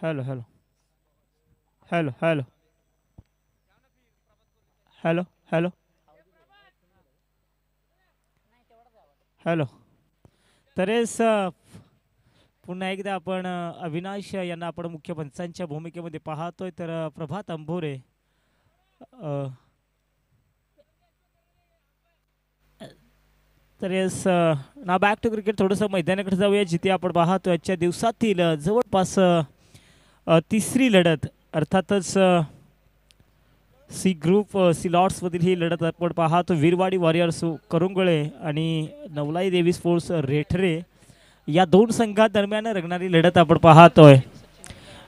Hello hello hello hello hello hello hello तरेस पुन्हा एकदा आपण अविनाश यांना आपण मुख्य पंचांच्या भूमिकेमध्ये पाहतोय तर प्रभात अंभोरे अ, तर येस ना बॅक टू क्रिकेट थोडंसं मैदानाकडे जाऊया जिथे आपण पाहतो आजच्या दिवसातील जवळपास तिसरी लढत अर्थातच सी ग्रुप सी लॉर्ड्समधील ही लढत आपण पाहतो वीरवाडी वॉरियर्स करुंगळे आणि नवलाई देवी स्पोर्ट्स रेठरे या दोन संघादरम्यान रंगणारी लढत आपण पाहतोय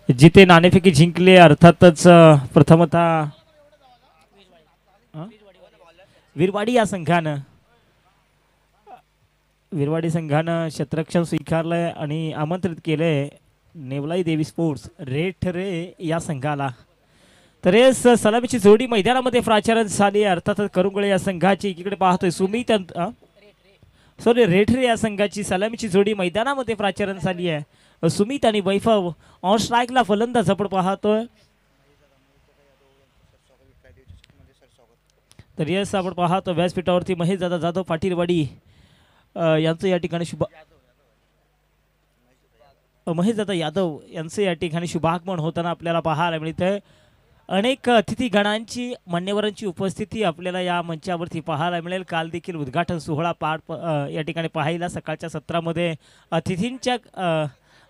जिथे नाणेफेकी जिंकले अर्थातच प्रथमतः अ, वीरवाडी या संघानं वीरवाडी संघानं क्षेत्ररक्षण स्वीकारलंय आणि आमंत्रित केलंय नेवलाई देवी स्पोर्ट्स रेठरे या संघाला तर हे सलामीची जोडी मैदानामध्ये प्राचारण झाली अर्थातच करुंगळे या संघाची एकीकडे पाहतोय सुमित सॉरी रेठरे या संघाची सलामीची जोडी मैदानामध्ये प्राचारण झाली आहे सुमित आणि वैभव ऑन स्ट्राईकला फलंदाज आपण पाहतोय तर यस आपण पाहतो व्यासपीठावरती महेश दादा जाधव पाटीलवाडी यांचं या ठिकाणी महेश दादा यादव यांचं या ठिकाणी शुभागमन होताना आपल्याला पाहायला मिळतंय अनेक अतिथीगणांची मान्यवरांची उपस्थिती आपल्याला या मंचावरती पाहायला मिळेल काल देखील उद्घाटन सोहळा या ठिकाणी पाहायला सकाळच्या सत्रामध्ये अतिथींच्या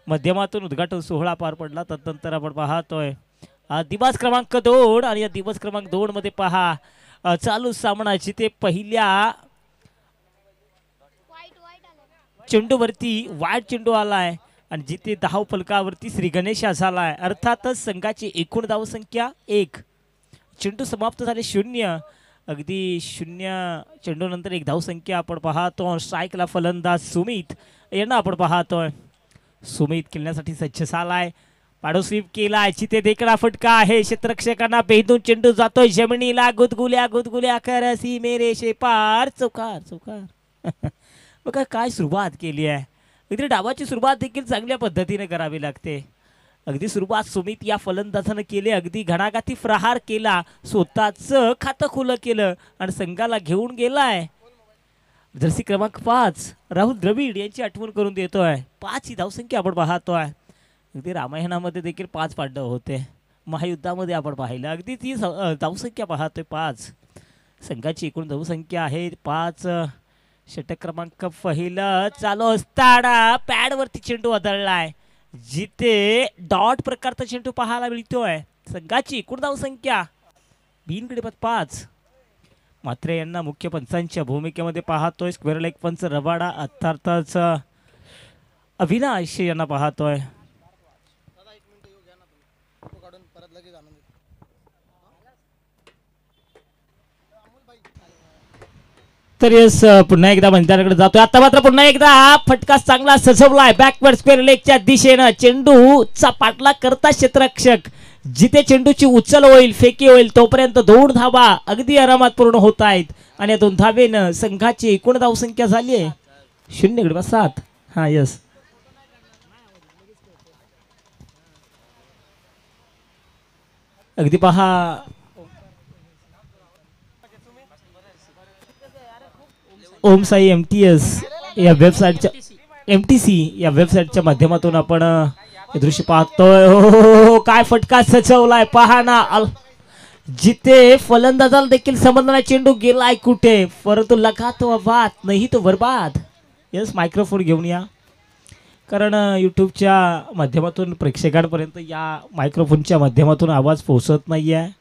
माध्यमातून उद्घाटन सोहळा पार पडला तदनंतर आपण पाहतोय दिवस क्रमांक 2 आणि या दिवस क्रमांक 2 मध्ये पहा चालू सामना जिथे पहिल्या चेंडूवरती वाईट चेंडू आलाय आणि जिथे धाव फलकावरती श्री गणेश झालाय अर्थातच संघाची एकूण धावसंख्या 1 चेंडू समाप्त झाले 0 अगदी 0 चेंडू नंतर एक धावसंख्या आपण पाहतो स्ट्राईकला फलंदाज सुमित यांना आपण पाहतोय सुमित खेळण्यासाठी सज्ज झालाय पाडो स्वीप केलाय जिथे देखणा फटका आहे क्षेत्ररक्षकांना भेदून चेंडू जातोय जमिनीला गुदगुल्या गुदगुल्या कर सी मेरे शेपार चौकार चौकार बघा काय सुरुवात केली आहे इथे डावाची सुरुवात देखील चांगल्या पद्धतीने करावी लागते अगदी सुरुवात सुमित या फलंदाजानं केली अगदी घणाघाती प्रहार केला स्वतःचं खातं खुलं केलं आणि संघाला घेऊन गेलाय जर्सी क्रमांक 5 राहुल द्रविड यांची आठवण करून देतोय 5 ही धावसंख्या आपण पाहतोय अगदी रामायणामध्ये देखील 5 पांडव होते महायुद्धामध्ये आपण पाहिलं अगदी ती धावसंख्या पाहतोय 5 संघाची एकूण धावसंख्या आहे 5 षटक क्रमांक पहिलं चालू असताना पॅडवरती चेंडू आदळलाय जिथे डॉट प्रकारचा चेंडू पाहायला मिळतोय संघाची एकूण धावसंख्या बिनकडे 5 मात्र यांना मुख्य पंचांच्या भूमिकेमध्ये पाहतोय स्क्वेअर लेग पंच रबाडा अर्थातच अविनाश यांना पाहतोय तर यस पुन्हा एकदा मैदानाकडे जातोय आता मात्र पुन्हा एकदा हा फटका चांगला सजवलाय बॅकवर्ड स्क्वेअर लेगच्या दिशेनं चेंडूचा पाठलाग करता क्षेत्ररक्षक जिथे चेंडूची उचल होईल फेकी होईल तोपर्यंत 2 धावा अगदी आरामात पूर्ण होत आहेत आणि या 2 धावेनं संघाची एकूण धावसंख्या झाली आहे 0-7 हा यस अगदी पहा ओम साई MTS या वेबसाईटच्या MTC या वेबसाईटच्या माध्यमातून आपण हे दृश्य पाहतोय हो काय फटका सजवलाय पहा ना जिथे फलंदाजाला देखील समजणार चेंडू गेलाय कुठे परंतु लगा तो बात नाही तो बर्बाद यस मायक्रोफोन घेऊन या कारण यूट्यूबच्या माध्यमातून प्रेक्षकांपर्यंत या मायक्रोफोनच्या माध्यमातून आवाज पोहोचत नाही आहे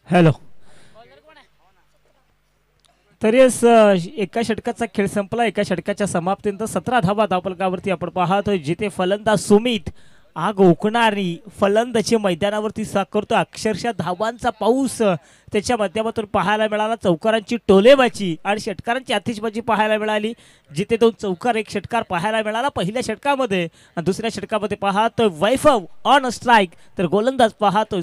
हॅलो. तरी एका षटकाचा खेळ संपला. एका षटकाच्या समाप्तीनंतर 17 धावा धावफलकावरती आपण पाहतोय. जिथे फलंदाज सुमित आग ओकणारी फलंदाजी मैदानावरती साकारतो. अक्षरशः धावांचा पाऊस त्याच्या माध्यमातून पाहायला मिळाला. चौकारांची टोलेबाजी आणि षटकारांची आतिषबाजी पाहायला मिळाली. जिथे 2 चौकार 1 षटकार पाहायला मिळाला पहिल्या षटकामध्ये. आणि दुसऱ्या षटकामध्ये पाहतोय वैभव ऑन स्ट्राईक. तर गोलंदाज पाहतोय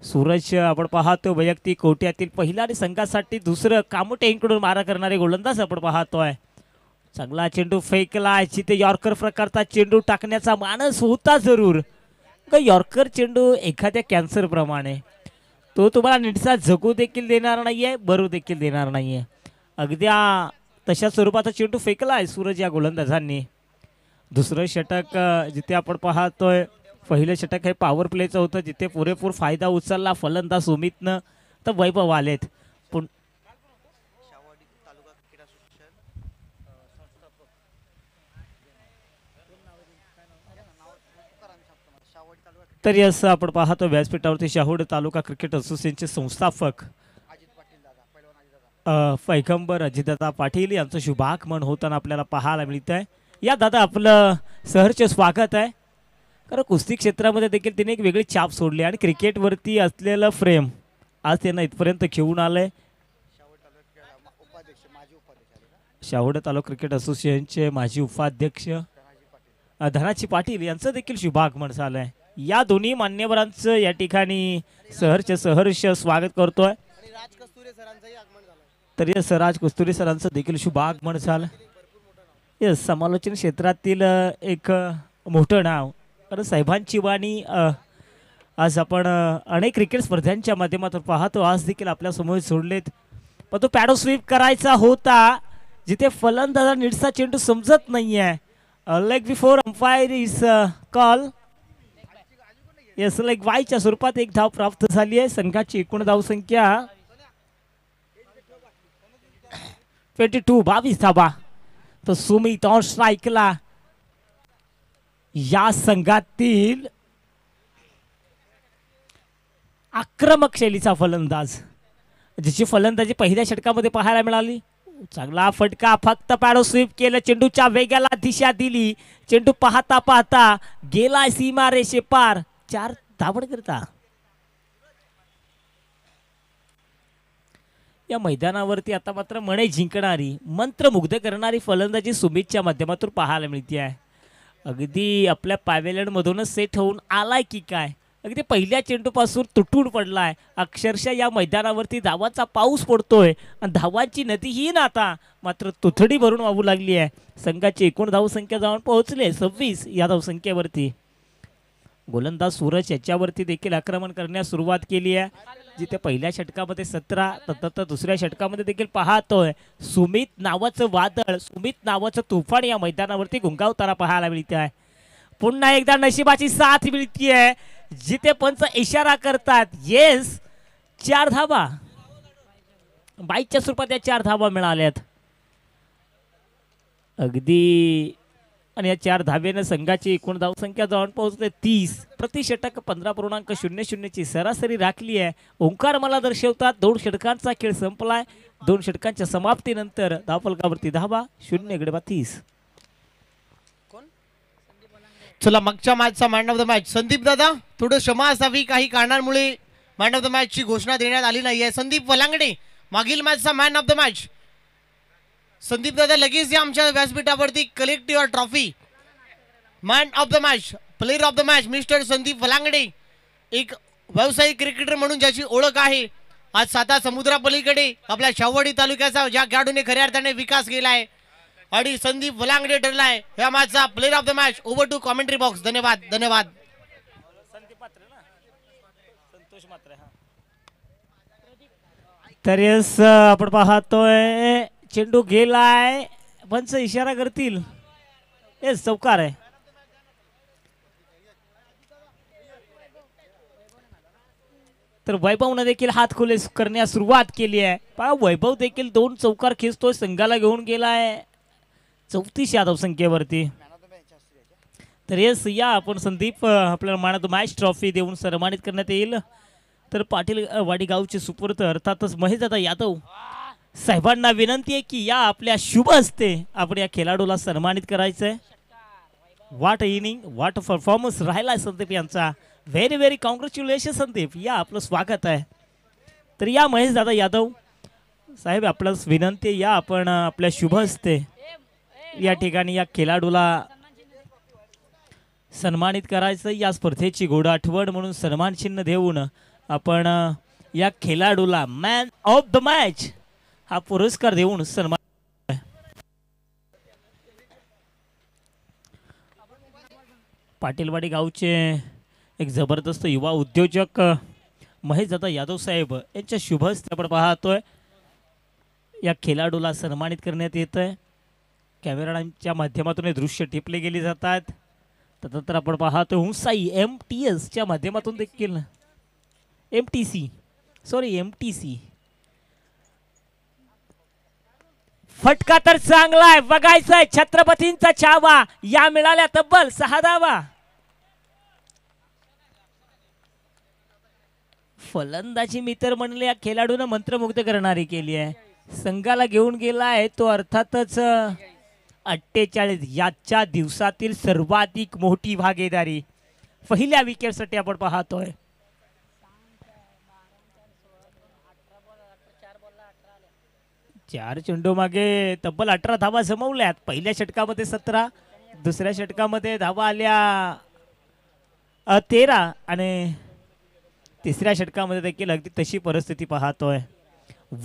सूरज आपण पाहतो वैयक्तिक कोट्यातील पहिला आणि संघासाठी दुसरं कामोटेंकडून मारा करणारे गोलंदाज आपण पाहतोय. चांगला चेंडू फेकला. जिथे यॉर्कर प्रकारचा चेंडू टाकण्याचा मानस होता जरूर. यॉर्कर चेंडू एखाद्या कॅन्सर प्रमाणे तो तुम्हाला नीटसा जगू देखील देणार नाहीये, बरू देखील देणार नाहीये. अगद्या तशा स्वरूपाचा चेंडू फेकलाय सूरज या गोलंदाजांनी. दुसरं षटक जिथे आपण पाहतोय पहिलं षटक हे पॉवर प्लेचं होतं. जिथे पुरेपूर फायदा उचलला फलंदाज सुमितनं. तर वैभव आलेत. पण तरी असं आपण पाहतो व्यासपीठावरती शाहूड तालुका क्रिकेट असोसिएशनचे संस्थापक पैगंबर अजितदादा पाटील यांचं शुभागमन होताना आपल्याला पाहायला मिळत आहे. या दादा आपलं सहर्ष स्वागत आहे. कारण कुस्ती क्षेत्रामध्ये देखील तिने एक वेगळी छाप सोडली आणि क्रिकेटवरती असलेलं फ्रेम आज त्यांना इथपर्यंत घेऊन आलंय. शाहूड तालुका क्रिकेट असोसिएशनचे माजी उपाध्यक्ष धनाजी पाटील यांचं देखील शुभागमन झालंय. या दोन्ही मान्यवरांचं या ठिकाणी सहर्ष स्वागत करतोय. तरी राज कस्तुरे सरांचं देखील शुभागमन झालं. यस, समालोचन क्षेत्रातील एक मोठं नाव. कारण साहेबांची वाणी आज आपण अनेक क्रिकेट स्पर्धांच्या माध्यमातून पाहतो. आज देखील आपल्या समोर सोडलेत. पण तो पॅडो स्वीप करायचा होता. जिथे फलंदाजा नीटसा चेंडू समजत नाहीये. Leg before umpire is call. Yes, leg वायच्या स्वरूपात 1 धाव प्राप्त झाली आहे. संघाची एकूण धावसंख्या 22 धावा. तर सुमित ऑन स्ट्राईकला या संघातील आक्रमक शैलीचा फलंदाज, ज्याची फलंदाजी पहिल्या षटकामध्ये पाहायला मिळाली. चांगला फटका, फक्त पॅडो स्वीप केलं. चेंडूच्या वेगाला दिशा दिली. चेंडू पाहता पाहता गेला सीमा रेषे पार. 4 धावड करता या मैदानावरती आता मात्र मने जिंकणारी, मंत्रमुग्ध करणारी फलंदाजी सुमितच्या माध्यमातून पाहायला मिळते आहे. अगदी आपल्या पॅव्हेलियन मधूनच सेट होऊन आलाय की काय. अगदी पहिल्या चेंडूपासून तुटून पडलाय. अक्षरशः या मैदानावरती धावांचा पाऊस पडतोय आणि धावांची नदी ही ना आता मात्र तुथडी भरून वाहू लागली आहे. संघाची एकूण धावसंख्या जाऊन पोहोचले 26 या धावसंख्येवरती. गोलंदाज सूरज याच्यावरती देखील आक्रमण करण्यास सुरुवात केली आहे. जिथे पहिल्या षटकामध्ये 17 तर दुसऱ्या षटकामध्ये देखील पाहतोय सुमित नावाचं वादळ, सुमित नावाचं तुफान या मैदानावरती गुंगावताना पाहायला मिळते आहे. पुन्हा एकदा नशिबाची साथ मिळतीये. जिथे पंच इशारा करतात येस 4 धावा, बाईच्या स्वरूपात या 4 धावा मिळाल्यात. अगदी आणि या 4 धावेने संघाची एकूण धावसंख्या जाऊन पोहोचले 30. प्रति षटक 15.00 ची सरासरी राखली आहे. ओंकार मला दर्शवतात 2 षटकांचा खेळ संपलाय. 2 षटकांच्या समाप्तीनंतर धावफलकावरती धावा 0-30. चला मागच्या मॅचचा man of the match Sandeep दादा, थोडं क्षमा असावी, काही कारणांमुळे मॅन ऑफ द मॅच ची घोषणा देण्यात आली नाहीये. संदीप वलांगडे मागील मॅचचा man of the match. Sandeep दादा लगेच या आमच्या व्यासपीठावरती collect your trophy. Man of the match, player of the match mister Sandeep Walangade. एक व्यावसायिक क्रिकेटर म्हणून ज्याची ओळख आहे, आज 7 समुद्रापलीकडे आपल्या शाहूवाडी तालुक्याचा ज्या खेळाडूने खऱ्या अर्थाने विकास केला आहे आणि संदीप वलांगडे ठरलाय या मॅचचा player of the match. Over to commentary box. धन्यवाद धन्यवाद. तर आपण पाहतोय चेंडू गेलाय. पंच इशारा करतील. येस, चौकार आहे. तर वैभवने देखील हात खुले करण्यास सुरुवात केली आहे. पहा वैभव देखील 2 चौकार खेचतोय. संघाला घेऊन गेलाय 34 या धावसंख्येवरती. तर येस, या आपण संदीप आपल्याला man of the match trophy देऊन सन्मानित करण्यात येईल. तर पाटील वाडी गावचे सुपुत्र अर्थातच महेशदादा यादव साहेबांना विनंती आहे की या आपल्या शुभ हस्ते आपण या खेळाडूला सन्मानित करायचं आहे. व्हॉट इनिंग व्हॉट परफॉर्मन्स राहिला संदीप यांचा. व्हेरी व्हेरी कॉंग्रॅच्युलेशन संदीप, या आपलं स्वागत आहे. तर या महेशदादा यादव साहेब आपल्यास विनंती आहे, या आपण आपल्या शुभ हस्ते या ठिकाणी या खेळाडूला सन्मानित करायचं. या स्पर्धेची गोड आठवण म्हणून सन्मान चिन्ह देऊन आपण या खेळाडूला मॅन ऑफ द मॅच हा पुरस्कार देऊन सन्मान. पाटीलवाडी गावचे एक जबरदस्त युवा उद्योजक महेशदादा यादव साहेब यांच्या शुभ हस्ते आपण पाहतोय या खेळाडूला सन्मानित करण्यात येत आहे. कॅमेराच्या माध्यमातून हे दृश्य टिपले गेले जातात. तदनंतर आपण पाहतो हुंसाई MTS च्या माध्यमातून देखील MTC फटका तर चांगला आहे, बघायचं आहे. छत्रपतींचा छावा या मिळाल्या तब्बल 6 धावा. फलंदाजी मी तर म्हणले या खेळाडूनं मंत्रमुग्ध करणारी केली आहे. संघाला घेऊन गेला आहे तो अर्थातच 48 याच्या दिवसातील सर्वाधिक मोठी भागीदारी पहिल्या विकेटसाठी आपण पाहतोय. चार चेंडू मागे तब्बल 18 धावा जमवल्यात. पहिल्या षटकामध्ये 17, दुसऱ्या षटकामध्ये धावा आल्या 13 आणि तिसऱ्या षटकामध्ये देखील अगदी तशी परिस्थिती पाहतोय.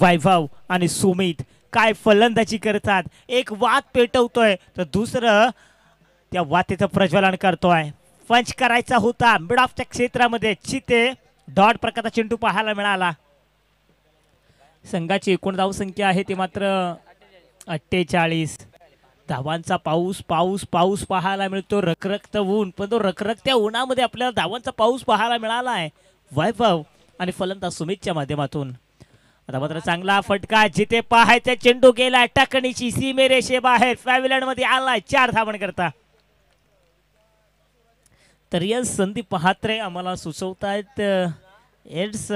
वैभव आणि सुमित काय फलंदाजी करतात. एक वात पेटवतोय तर दुसरं त्या वातेचं प्रज्वलन करतोय. पंच करायचा होता मिड ऑफच्या क्षेत्रामध्ये. चिते डॉट प्रकारचा चेंडू पाहायला मिळाला. संघाची एकूण धावसंख्या आहे ती मात्र 48. धावांचा पाऊस पाऊस पाऊस पाहायला मिळतो. रखरखत ऊन, पण तो रखरखत्या उन्हामध्ये आपल्याला धावांचा पाऊस पाहायला मिळाला आहे वैभव आणि फलंदाज सुमितच्या माध्यमातून. आता मात्र चांगला फटका, जिथे पाहायचा चेंडू गेलाय टकणीची सीमेरेषे बाहेर. पॅव्हिलियन मध्ये आलाय 4 धावण करता. तर या संदीप पाहत्रे आम्हाला सुचवतायत एड्स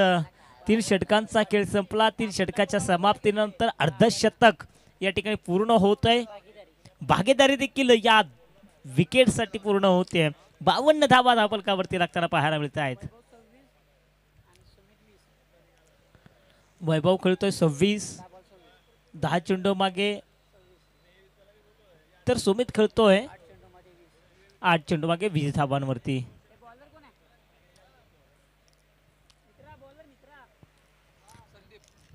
3 षटकांचा खेळ संपला. 3 षटकाच्या समाप्तीनंतर अर्धशतक या ठिकाणी पूर्ण होत आहे. भागीदारी देखील या विकेटसाठी पूर्ण होते. 52 धावा धावफलकावरती लागताना पाहायला मिळत आहेत. वैभव खेळतोय 26, 10 चेंडू मागे. तर सुमित खेळतोय 8 चेंडू मागे 20 धावांवरती.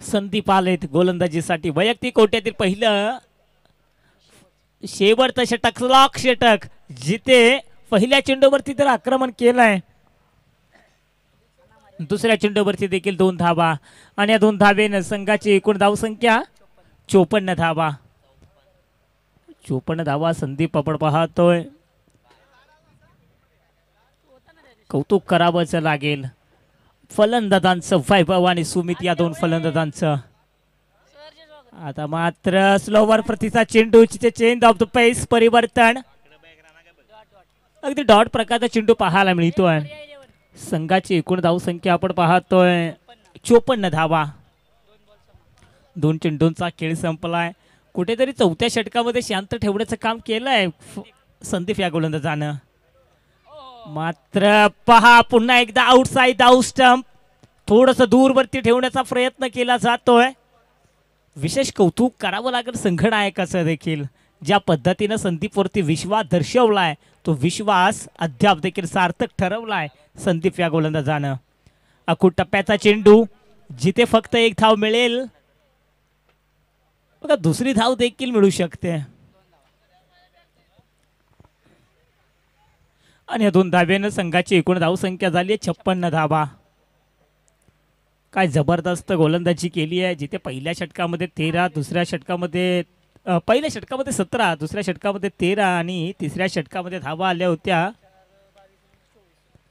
संदीप आलेत गोलंदाजीसाठी. वैयक्तिक कोट्यातील पहिलं शेवटचं षटक, लॉक षटक, जिथे पहिल्या चेंडूवरती तर आक्रमण केलंय. दुसऱ्या चेंडूवरती देखील 2 धावा आणि या 2 धावेनं संघाची एकूण धावसंख्या 54 धावा. 54 धावा संदीप आपण पाहतोय. कौतुक करावंच लागेल फलंदाजांचं, वैभव आणि सुमित या 2 फलंदाजांचं. आता मात्र स्लोवर प्रतीचा चेंडू, चेंज ऑफ द पेस, परिवर्तन. अगदी डॉट प्रकारचा चेंडू पाहायला मिळतोय. संघाची एकूण धावसंख्या आपण पाहतोय 54 धावा. 2 चेंडूंचा खेळ संपलाय. कुठेतरी 4थ्या षटकामध्ये शांत ठेवण्याचं काम केलंय संदीप या गोलंदाजानं. मात्र पहा पुन्हा एकदा आउटसाइड आउट स्टंप, थोडस दूरवरती ठेवण्याचा प्रयत्न केला जातोय. विशेष कौतुक करावं लागेल संघनायकाचं देखील, ज्या पद्धतीनं संदीपवरती विश्वास दर्शवलाय तो विश्वास अद्याप देखील सार्थक ठरवलाय संदीप या गोलंदाजानं. अखूट टप्प्याचा चेंडू, जिथे फक्त 1 धाव मिळेल बघा, दुसरी धाव देखील मिळू शकते. आणि या 2 धाब्यानं संघाची एकूण धावसंख्या झाली आहे 56 धावा. काय जबरदस्त गोलंदाजी केली आहे. जिथे पहिल्या षटकामध्ये 13, दुसऱ्या षटकामध्ये पहिल्या षटकामध्ये 17, दुसऱ्या षटकामध्ये 13 आणि तिसऱ्या षटकामध्ये धावा आल्या होत्या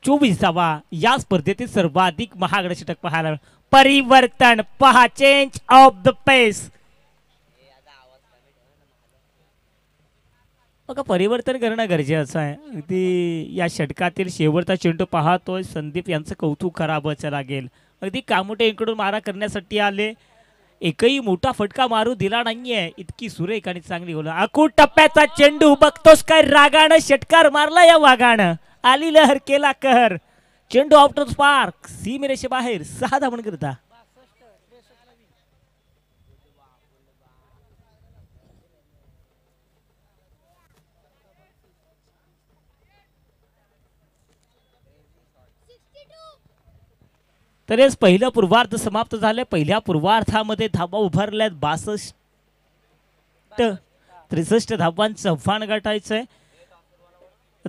24 धावा. या स्पर्धेतील सर्वाधिक महागडे षटक पाहायला. परिवर्तन पहा, चेंज ऑफ द पेस. बघा परिवर्तन करणं गरजेचं आहे. अगदी या षटकातील शेवटचा चेंडू पाहतोय संदीप यांचं कौतुक करावंच लागेल. अगदी कामुटेंकडून मारा करण्यासाठी आले, एकही मोठा फटका मारू दिला नाहीये. इतकी सुरेख आणि चांगली गोल. अकूट टप्प्याचा चेंडू बघतोस काय रागानं षटकार मारला या वाघानं. आली लहर केला कहर. चेंडू आउट ऑफ स्पार्क सीमेरेषे बाहेर 6 धावन करता. तर पहिलं पूर्वार्ध समाप्त झाले. पहिल्या पूर्वार्धामध्ये धावा उभारल्यात 62. 63 धावांचं आव्हान गाठायचंय.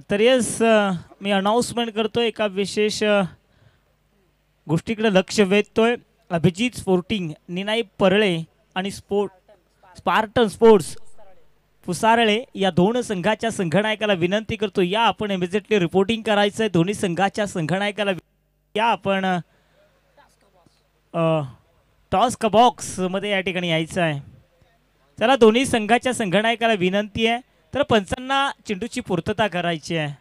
तर मी अनाउन्समेंट करतोय, एका विशेष गोष्टीकडे लक्ष वेधतोय. अभिजित स्पोर्टिंग निनाई परळे आणि स्पार्टन स्पोर्ट्स पुसारळे या दोन संघाच्या संघनायकाला विनंती करतो, या आपण इमिजिएटली रिपोर्टिंग करायचंय. दोन्ही संघाच्या संघनायकाला या आपण टॉस का बॉक्स मध्ये या ठिकाणी यायचं आहे. चला, दोन्ही संघाच्या संघनायकाला विनंती आहे. तर पंचांना चेंडूची पूर्तता करायची आहे.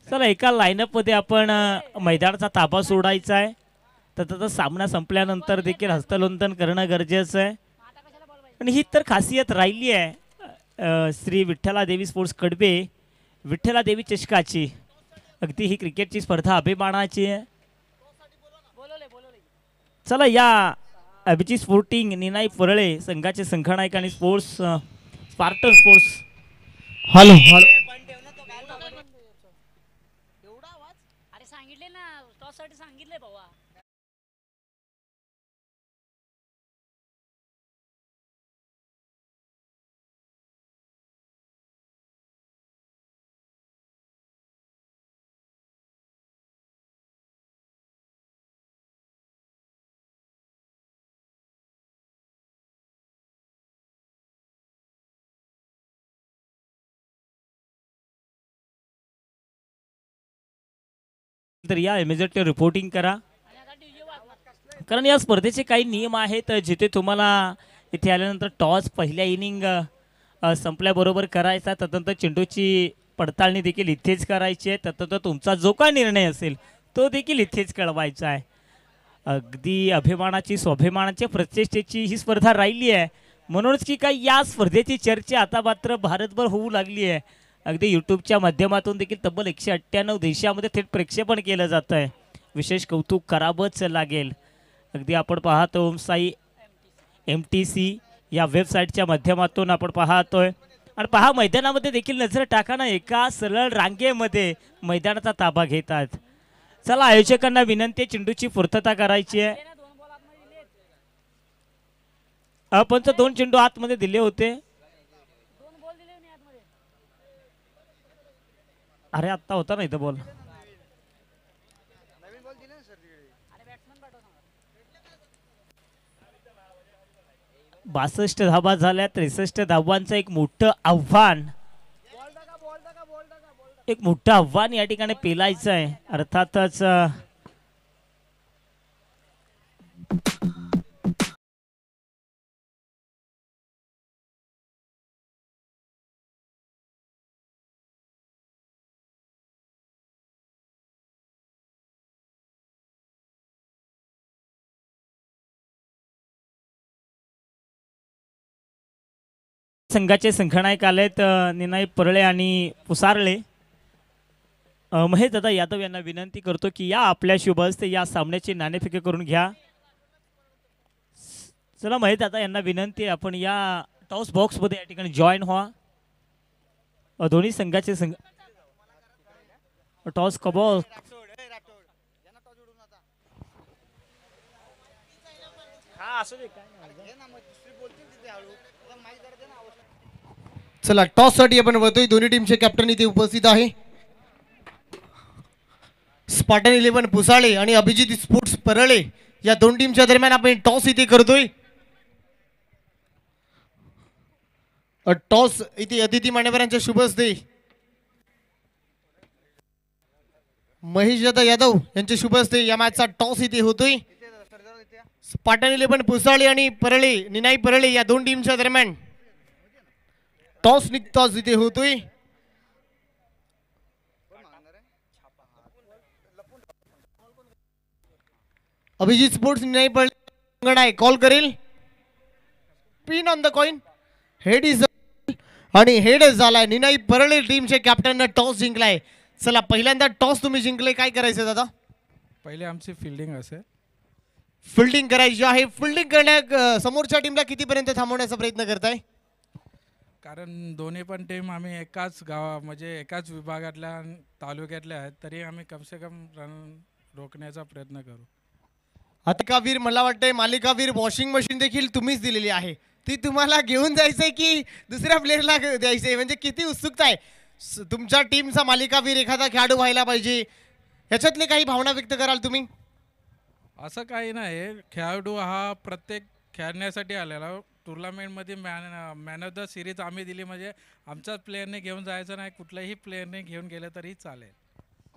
चला, एका लाईनअप मध्ये आपण मैदानाचा ताबा सोडायचा आहे. तर सामना संपल्यानंतर देखील हस्तलोंदन करणं गरजेचं आहे. आणि ही तर खासियत राहिली आहे श्री विठ्ठलादेवी स्पोर्ट्स कडबे विठ्ठलादेवी चषकाची. अगदी ही क्रिकेटची स्पर्धा अभिमानाची आहे. चला, या अभिजित स्पोर्टिंग निनाई परळे संघाचे संघनायक आणि स्पार्टन स्पोर्ट्स. हॅलो हॅलो, अरे सांगितले ना, टॉस साठी सांगितले बाबा. तर या इमिजिएटली रिपोर्टिंग करा, कारण या स्पर्धेचे काही नियम आहेत जिथे तुम्हाला इथे आल्यानंतर टॉस पहिल्या इनिंग संपल्याबरोबर करायचा. त्यानंतर चेंडूची पडताळणी देखील इथेच करायची आहे. त्यानंतर तुमचा जो काय निर्णय असेल तो देखील इथेच कळवायचा आहे. अगदी अभिमानाची स्वाभिमानाची प्रतिष्ठेची ही स्पर्धा राहिली आहे. म्हणूनच की काय या स्पर्धेची चर्चा आता मात्र भारतभर होऊ लागली आहे. अगदी यूट्यूबच्या माध्यमातून देखील तब्बल 198 देशामध्ये थेट प्रक्षेपण केलं जात आहे. विशेष कौतुक करावंच लागेल. अगदी आपण पाहतो ओमसाई MTC या वेबसाईटच्या माध्यमातून आपण पाहतोय. आणि पहा, मैदानामध्ये देखील नजर टाकाना, एका सरळ रांगेमध्ये मैदानाचा ताबा घेतात. चला, आयोजकांना विनंती, चेंडूची पूर्तता करायची आहे. आपण 2 चेंडू आतमध्ये दिले होते. अरे आत्ता होता ना इथं बॉल. 62 धावा झाल्या. 63 धावांचं एक मोठं आव्हान या ठिकाणी पेलायचं आहे. अर्थातच संघाचे संघनायक आलेत निनाई परळे आणि पुसारळे. महेश दादा यादव यांना विनंती करतो की या आपल्या शुभ हस्ते या सामन्याची नाणेफेक करून घ्या. चला, महेश दादा यांना विनंती, आपण या टॉस बॉक्स मध्ये या ठिकाणी जॉईन व्हा. दोन्ही संघाचे टॉस कबॉक्स. चला, टॉस साठी आपण वळतोय. दोन्ही टीमचे कॅप्टन इथे उपस्थित आहे. स्पार्टन 11 पुसाळे आणि अभिजित स्पोर्ट्स परळे या दोन टीमच्या दरम्यान आपण टॉस इथे करतोय. टॉस इथे अतिथी मान्यवरांच्या शुभ हस्ते महेश दादा यादव यांच्या शुभ हस्ते या मॅचचा टॉस इथे होतोय. स्पार्टन 11 पुसाळे आणि परळे निनाई परळे या दोन टीमच्या दरम्यान टॉस इथे होतोय. अभिजित स्पोर्ट्स नाही पडले आहे, कॉल करेल. Pin on the coin. Head is आणि हेडच झालाय. निनाई परळे टीमचे कॅप्टननं टॉस जिंकलाय. चला पहिल्यांदा टॉस तुम्ही जिंकले, काय करायचं दादा? पहिले आमची फिल्डिंग असेल. फिल्डिंग करायची आहे. फिल्डिंग करण्या समोरच्या टीमला कितीपर्यंत थांबवण्याचा प्रयत्न करताय? कारण दोन्ही पण टीम आम्ही एकाच म्हणजे एकाच विभागातल्या आणि तालुक्यातल्या आहेत, तरी आम्ही कमसे कम रन रोखण्याचा प्रयत्न करू. मालिकावीर, मला वाटतंय मालिकावीर वॉशिंग मशीन देखील तुम्हीच दिलेली आहे. ती तुम्हाला घेऊन जायचंय की दुसऱ्या प्लेअरला द्यायचंय? म्हणजे किती उत्सुकता आहे. तुमच्या टीमचा मालिकावीर एखादा खेळाडू व्हायला पाहिजे, ह्याच्यातली काही भावना व्यक्त कराल तुम्ही? असं काही नाही. खेळाडू हा प्रत्येक खेळण्यासाठी आलेला. टुर्नामेंटमध्ये मॅन ऑफ द सिरीज आम्ही दिली, म्हणजे आमच्याच प्लेअरने घेऊन जायचं नाही, कुठल्याही प्लेअरने घेऊन गेलं तरी चालेल.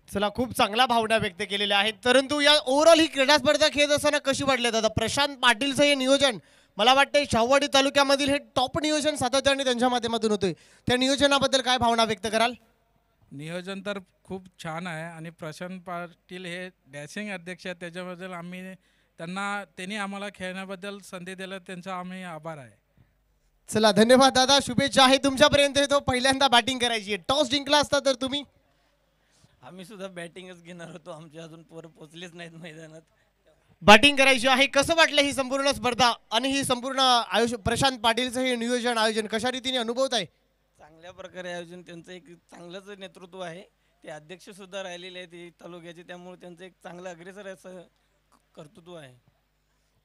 चला, खूप चांगल्या भावना व्यक्त केलेल्या आहेत. परंतु या ओव्हरऑल ही क्रीडा स्पर्धा खेळत असताना कशी वाटली दादा? प्रशांत पाटीलचं हे नियोजन, मला वाटतं शाहूवाडी तालुक्यामधील हे टॉप नियोजन सातत्याने त्यांच्या माध्यमातून होतोय. त्या नियोजनाबद्दल काय भावना व्यक्त कराल? नियोजन तर खूप छान आहे आणि प्रशांत पाटील हे डॅशिंग अध्यक्ष आहेत, त्याच्याबद्दल त्यांनी आम्हाला खेळण्याबद्दल संधी दिला, त्यांचा आम्ही आभार आहे. चला, धन्यवाद दादा, शुभेच्छा आहे तुमच्यापर्यंत. तो पहिल्यांदा बॅटिंग करायची आहे. टॉस जिंकला असता तर तुम्ही? आम्ही सुद्धा बॅटिंगच घेणार होतो, आमचे अजून पोरं पोचलेच नाहीत मैदानात. बॅटिंग करायची आहे. कसं वाटलं ही संपूर्ण स्पर्धा आणि ही संपूर्ण आयुष्य? प्रशांत पाटीलचं हे नियोजन आयोजन कशा रीतीने अनुभवत आहे? चांगल्या प्रकारे आयोजन, त्यांचं एक चांगलंच नेतृत्व आहे. ते अध्यक्ष सुद्धा राहिलेले आहेत तालुक्याचे, त्यामुळे त्यांचं एक चांगलं अग्रेसर असं कर्तृत्व आहे.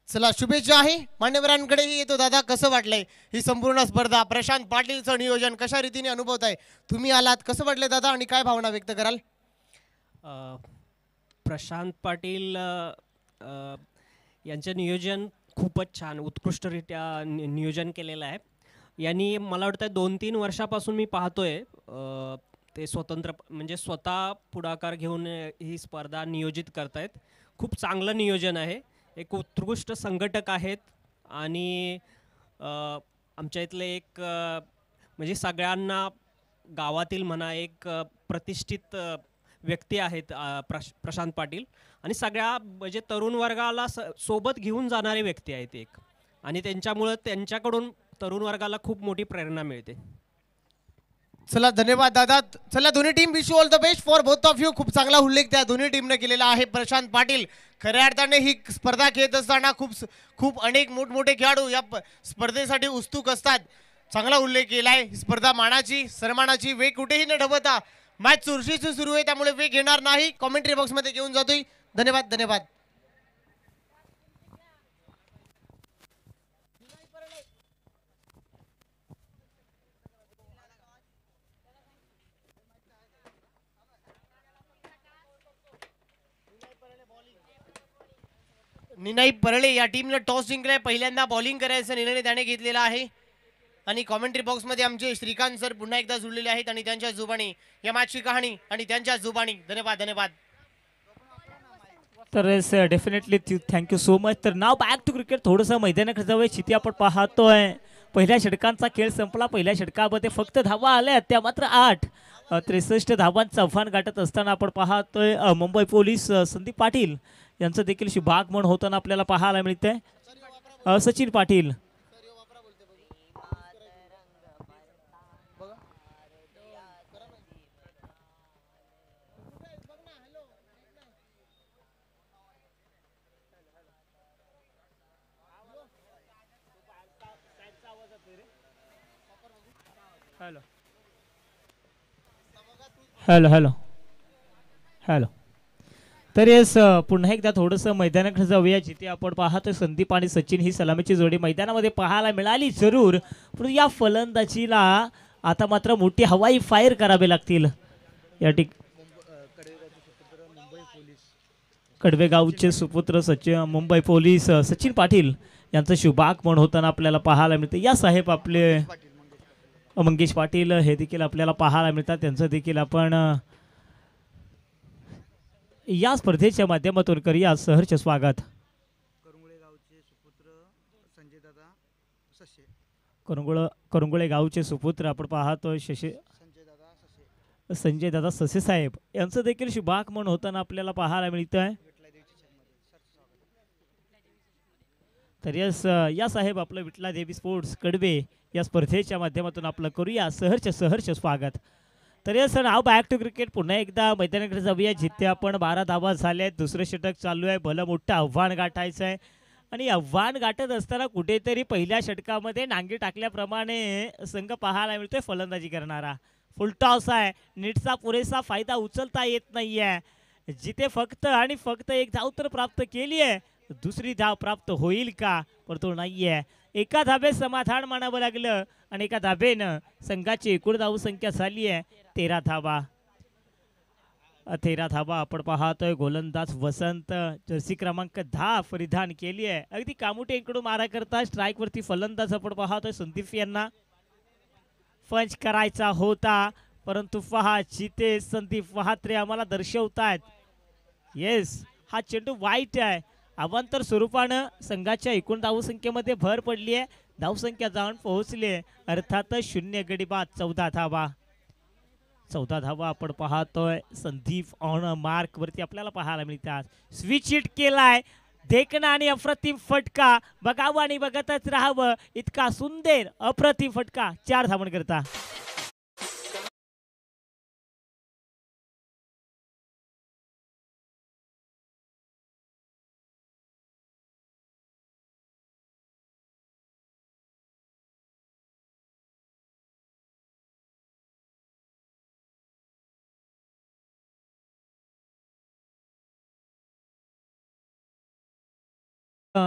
चला, शुभेच्छा आहे. मान्यवरांकडेही येतो दादा, कसं वाटलंय ही संपूर्ण स्पर्धा? प्रशांत पाटीलचं नियोजन कशा रीतीने अनुभवत आहे? तुम्ही आलात, कसं वाटलंय दादा आणि काय भावना व्यक्त कराल? प्रशांत पाटील यांचं नियोजन खूपच छान, उत्कृष्टरित्या नियोजन केलेलं आहे. यांनी मला वाटतं 2-3 वर्षापासून मी पाहतोय ते स्वतंत्र म्हणजे स्वतः पुढाकार घेऊन ही स्पर्धा नियोजित करतायत. खूप चांगलं नियोजन आहे. एक उत्कृष्ट संघटक आहेत आणि आमच्या इथले एक म्हणजे सगळ्यांना गावातील म्हणा एक प्रतिष्ठित व्यक्ती आहेत प्रशांत पाटील, आणि सगळ्या म्हणजे तरुण वर्गाला सोबत घेऊन जाणारे व्यक्ती आहेत एक, आणि त्यांच्यामुळं त्यांच्याकडून तरुण वर्गाला खूप मोठी प्रेरणा मिळते. चला, धन्यवाद दादा. चला, दोन्ही team wish you all the best for both of you. खूप चांगला उल्लेख त्या दोन्ही टीमने केलेला आहे. प्रशांत पाटील खऱ्या अर्थाने ही स्पर्धा खेळत असताना खूप अनेक मोठमोठे खेळाडू या स्पर्धेसाठी उत्सुक असतात. चांगला उल्लेख केलाय. ही स्पर्धा मानाची, सन्मानाची, वेग कुठेही न ठेवता मॅच चुरशीची सुरू आहे, त्यामुळे वेग घेणार नाही. कॉमेंट्री बॉक्समध्ये घेऊन जातोय. धन्यवाद, धन्यवाद. निनाई परळे या टीमला टॉस जिंकलाय. पहिल्यांदा बॉलिंग करायचा निर्णय त्याने घेतलेला आहे. आणि कॉमेंट्री बॉक्समध्ये आमचे श्रीकांत सर पुन्हा एकदा जुळलेले आहेत आणि त्यांच्या जुबानी या मॅचची कहाणी आणि त्यांच्या जुबानी. धन्यवाद, धन्यवाद. तर डेफिनेटली थँक्यू सो मच. तर नाव बॅक टू क्रिकेट. थोडंसं मैदानाकडे जाऊया. चिती आपण पाहतोय पहिल्या षटकांचा खेळ संपला. पहिल्या षटकामध्ये फक्त धावा आल्या त्या मात्र 8. 63 धावांचा आव्हान गाठत असताना आपण पाहतोय मुंबई पोलीस संदीप पाटील यांचं देखील शुभागमन होताना आपल्याला पाहायला मिळतंय. Sachin Patil, hello hello hello hello. तर येस, पुन्हा एकदा थोडंसं मैदानाकडे जाऊया. जिथे आपण पाहतोय संदीप आणि सचिन ही सलामीची जोडी मैदानामध्ये पाहायला मिळाली जरूर, पण या फलंदाजीला आता मात्र मोठी हवाई फायर करावे लागतील. या कडवेगावचे सुपुत्र मुंबई पोलीस सचिन पाटील यांचं शुभागमन होताना आपल्याला पाहायला मिळतं. या साहेब आपले मंगेश पाटील हे देखील आपल्याला पाहायला मिळतात. त्यांचं देखील आपण या स्पर्धेच्या माध्यमातून करूया सहर्ष स्वागत. करंगुळे गावचे सुपुत्र आपण पाहतो संजय दादा ससे साहेब यांचं देखील शुभागमन होताना आपल्याला पाहायला मिळतंय. तर यस या साहेब आपलं विठला देवी स्पोर्ट्स कडवे या स्पर्धेच्या माध्यमातून आपलं करूया सहर्ष स्वागत. तर yes now back to cricket पुन्हा एकदा मैदानाकडे जाऊया जिथे आपण 12 धावा झाल्या आहेत. दुसरं षटक चालू आहे. भलं मोठं आव्हान गाठायचं आहे आणि आव्हान गाठत असताना कुठेतरी पहिल्या षटकामध्ये नांगी टाकल्याप्रमाणे संघ पाहायला मिळतोय फलंदाजी करणारा. फुल टॉस आहे. नीटचा पुरेसा फायदा उचलता येत नाहीये. जिथे फक्त आणि फक्त एक धाव तर प्राप्त केली आहे. दुसरी धाव प्राप्त होईल का पण तो नाहीये. एका धाबे समाधान मानावं लागलं आणि एका धाबेनं संघाची एकूण धावसंख्या झाली आहे 13 धावा. 13 धावा आपण पाहतोय. गोलंदाज वसंत जर्सी क्रमांक 10 परिधान केली आहे. अगदी कामुटे इकडून मारा करता स्ट्राईक वरती फलंदाज आपण पाहतोय संदीप यांना पंच करायचा होता परंतु पहा जिथे संदीप वहात्रे आम्हाला दर्शवतायत. येस हा चेंडू वाईट आहे. अवांतर स्वरूपानं संघाच्या एकूण धावसंख्येमध्ये भर पडली आहे. धावसंख्या जाऊन पोहोचली आहे अर्थातच 0 गडी बाद 14 धावा. 14 धावा आपण पाहतोय. संदीप ऑन मार्क वरती आपल्याला पाहायला मिळतात. स्विच हिट केलाय. देखणा आणि अप्रतिम फटका बघावं आणि बघतच राहावं इतका सुंदर अप्रतिम फटका 4 धावन करता. अ,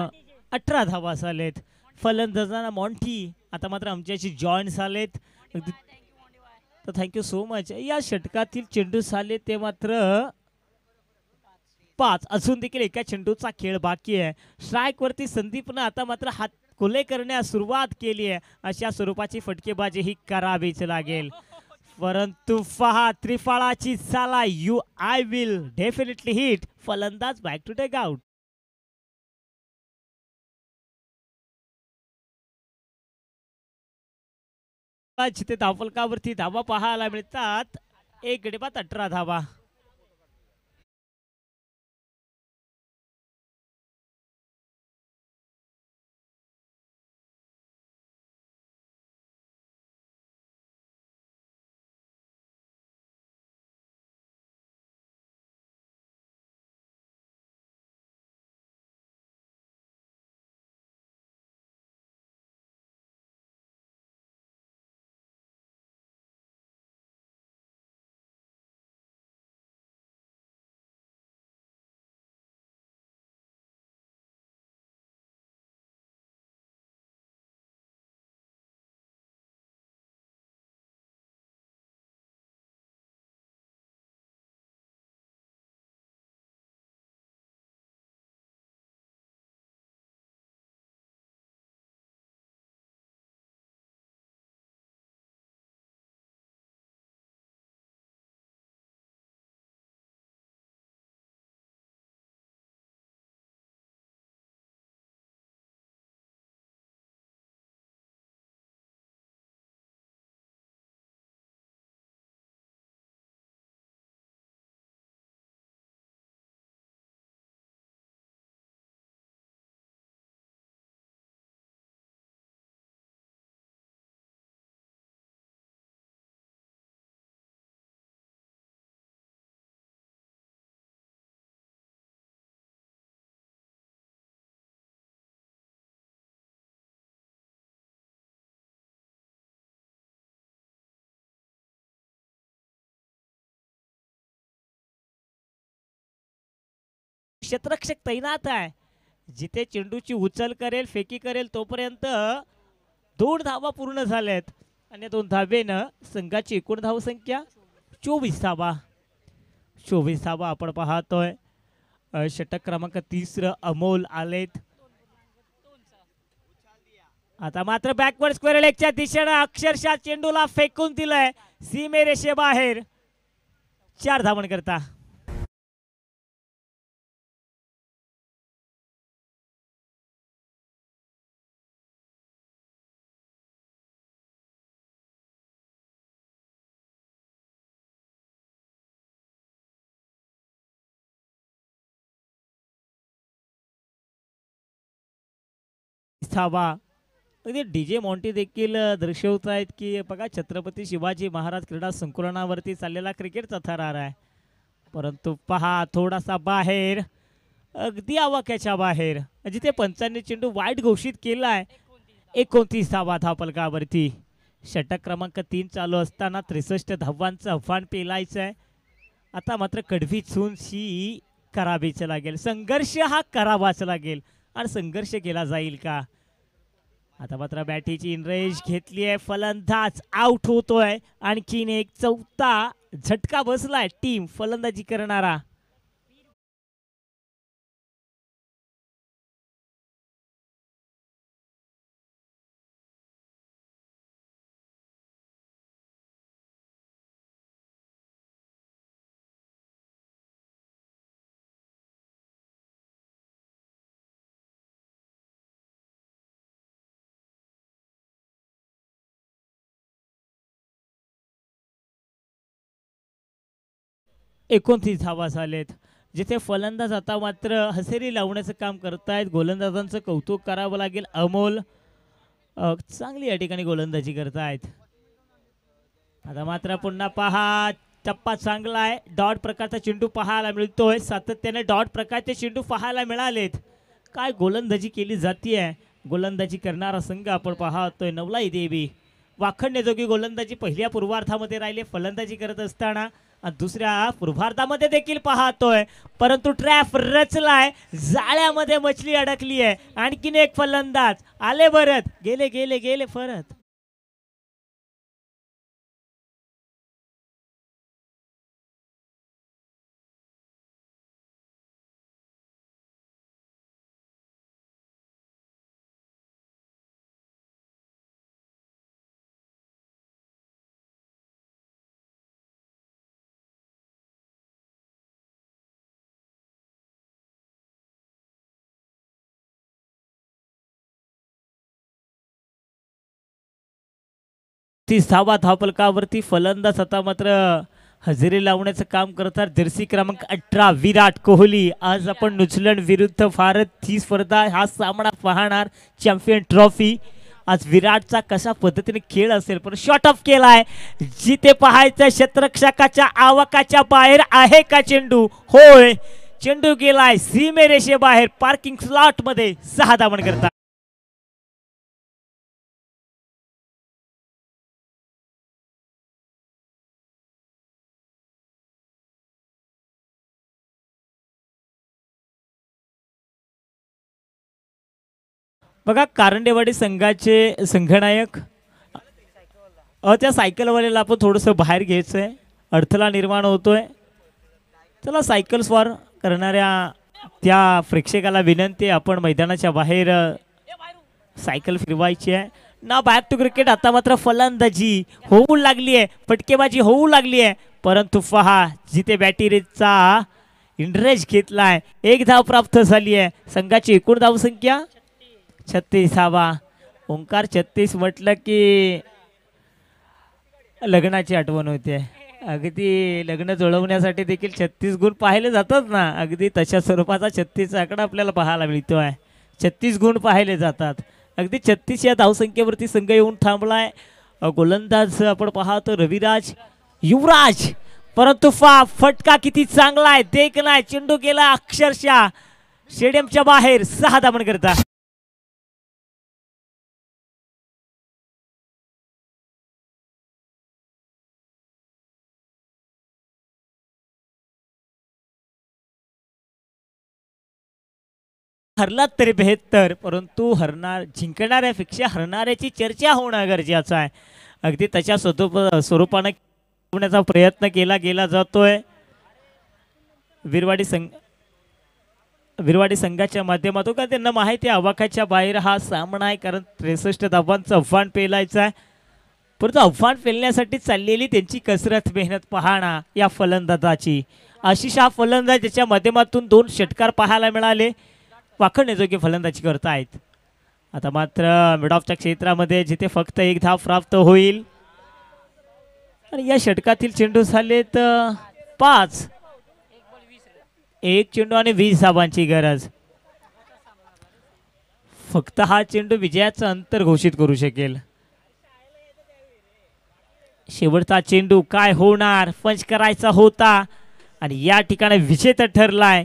18 धावा झालेत. फलंदाजांना मॉन्टी आता मात्र आमच्याशी जॉईन झालेत. तर थँक्यू सो मच. या षटकातील चेंडू झाले ते मात्र 5. अजून देखील एका चेंडूचा खेळ बाकी आहे. स्ट्राईक वरती संदीपनं आता मात्र हात खुले करण्यास सुरुवात केली आहे. अशा स्वरूपाची फटकेबाजी ही करावीच लागेल. परंतु पहा त्रिफळाची चाला you I will definitely hit. फलंदाज बॅक टू टेक आउट. जिथे धावफलकावरती धावा पाहायला मिळतात 1 गडी बाद 18 धावा. क्षेत्ररक्षक तैनात आहे. जिथे चेंडूची उचल करेल फेकी करेल तोपर्यंत 2 धावा पूर्ण झाल्यात आणि 2 धावेनं संघाची एकूण धावसंख्या 24 धावा. 24 धावा आपण पाहतोय. षटक क्रमांक 30 अमोल आलेत. आता मात्र बॅकवर्ड स्क्वेअर लेगच्या दिशेनं अक्षरशः चेंडूला फेकून दिलंय सीमेरेषेबाहेर. 4 धावन करता. धावा. अगदी डीजे मॉन्टी देखील दर्शवत आहेत की बघा छत्रपती शिवाजी महाराज क्रीडा संकुलनावरती चाललेला क्रिकेटचा थरार आहे. परंतु पहा थोडासा बाहेर, अगदी आवाक्याच्या बाहेर, जिथे पंचांनी चेंडू वाईट घोषित केलाय. 29 धावा धावफलकावरती. षटक क्रमांक 3 चालू असताना 63 धावांचं आव्हान पेलायचं आहे. आता मात्र कडवी चूनशी करावीच लागेल. संघर्ष हा करावाच लागेल आणि संघर्ष केला जाईल का? आता मात्र बॅटीची इनरेज घेतली आहे. फलंदाज आउट होतोय. आणखीन एक चौथा झटका बसलाय टीम फलंदाजी करणारा. एकोणतीस धावा झालेत. जिथे फलंदाज आता मात्र हसेरी लावण्याचं काम करतायत. गोलंदाजांचं कौतुक करावं लागेल. अमोल चांगली या ठिकाणी गोलंदाजी करतायत. आता मात्र पुन्हा पहा टप्पा चांगला आहे. डॉट प्रकारचा चेंडू पाहायला मिळतोय. सातत्याने डॉट प्रकारचे चेंडू पाहायला मिळालेत. काय गोलंदाजी केली जातीये. गोलंदाजी करणारा संघ आपण पाहतोय नवलाई देवी. वाखणण्याजोगी गोलंदाजी पहिल्या पूर्वार्धामध्ये राहिले फलंदाजी करत असताना. दुसऱ्या पूर्वार्धामध्ये देखील पाहतोय, परंतु ट्रॅप रचलाय. जाळ्यामध्ये मछली अडकली आहे. आणखीन एक फलंदाज आले परत, गेले गेले गेले परत. धावा धावफलकावरती. फलंदाज आता मात्र हजेरी लावण्याचं काम करतात. जर्सी क्रमांक 18 विराट कोहली. आज आपण न्यूझीलंड विरुद्ध भारत ही स्पर्धा हा सामना पाहणार. Champion trophy. आज विराटचा कशा पद्धतीने खेळ असेल, पण शॉट ऑफ केलाय. जिथे पाहायचं क्षेत्ररक्षकाच्या आवाकाच्या बाहेर आहे का चेंडू? होय, चेंडू गेलाय सीमेरेषे बाहेर. पार्किंग स्लॉट मध्ये 6 धावन करतात. बघा कारंडेवाडी संघाचे संघनायक त्या सायकलवाल्याला आपण थोडंसं बाहेर घ्यायचंय. अडथळा निर्माण होतोय. चला सायकल स्वार करणाऱ्या त्या प्रेक्षकाला विनंती, आपण मैदानाच्या बाहेर सायकल फिरवायची आहे ना. Back to cricket. आता मात्र फलंदाजी होऊ लागली आहे, फटकेबाजी होऊ लागली आहे. परंतु पहा जिथे बॅटरीचा इंटरेस्ट घेतलाय. 1 धाव प्राप्त झाली आहे. संघाची एकूण धावसंख्या 36 धावा. ओंकार 36 म्हटलं की लग्नाची आठवण होते. अगदी लग्न जुळवण्यासाठी देखील 36 गुण पाहिले जातात ना. अगदी तशा स्वरूपाचा 36 आकडा आपल्याला पाहायला मिळतोय. 36 गुण पाहिले जातात. अगदी 36 या धावसंख्येवरती संघ येऊन थांबलाय. गोलंदाज आपण पाहतो रविराज, युवराज. परंतु फटका किती चांगला आहे. देख नाही, चेंडू गेला अक्षरशः स्टेडियमच्या बाहेर. 6 धावन करता. हरलात तरी बेहत्तर, परंतु जिंकणाऱ्यापेक्षा हरणाऱ्याची चर्चा होणं गरजेचं आहे. अगदी तशा स्वरूपानं होण्याचा प्रयत्न केला गेला जातोय. विरवाडी संघाच्या माध्यमातून का त्यांना माहिती आहे आवाकाच्या बाहेर हा सामना आहे, कारण 63 धावांचं आव्हान पेलायचं आहे. परंतु आव्हान पेलण्यासाठी चाललेली त्यांची कसरत मेहनत पाहणा या फलंदाजाची. आशिष हा फलंदाज ज्याच्या माध्यमातून 2 षटकार पाहायला मिळाले. वाखणण्याजोगी फलंदाजी करतायत. आता मात्र मिड ऑफच्या क्षेत्रामध्ये जिथे फक्त 1 धाव प्राप्त होईल. आणि या षटकातील चेंडू झालेत 5. 1 चेंडू आणि 20 धावांची गरज. फक्त हा चेंडू विजयाचं अंतर घोषित करू शकेल. शेवटचा चेंडू काय होणार, पंच करायचा होता आणि या ठिकाणी विजेता ठरलाय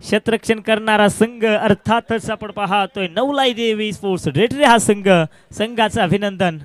क्षेत्ररक्षण करणारा संघ. अर्थातच आपण पाहतोय नवलाई देवी स्पोर्ट्स रेटरे हा संघ. संघाचं अभिनंदन.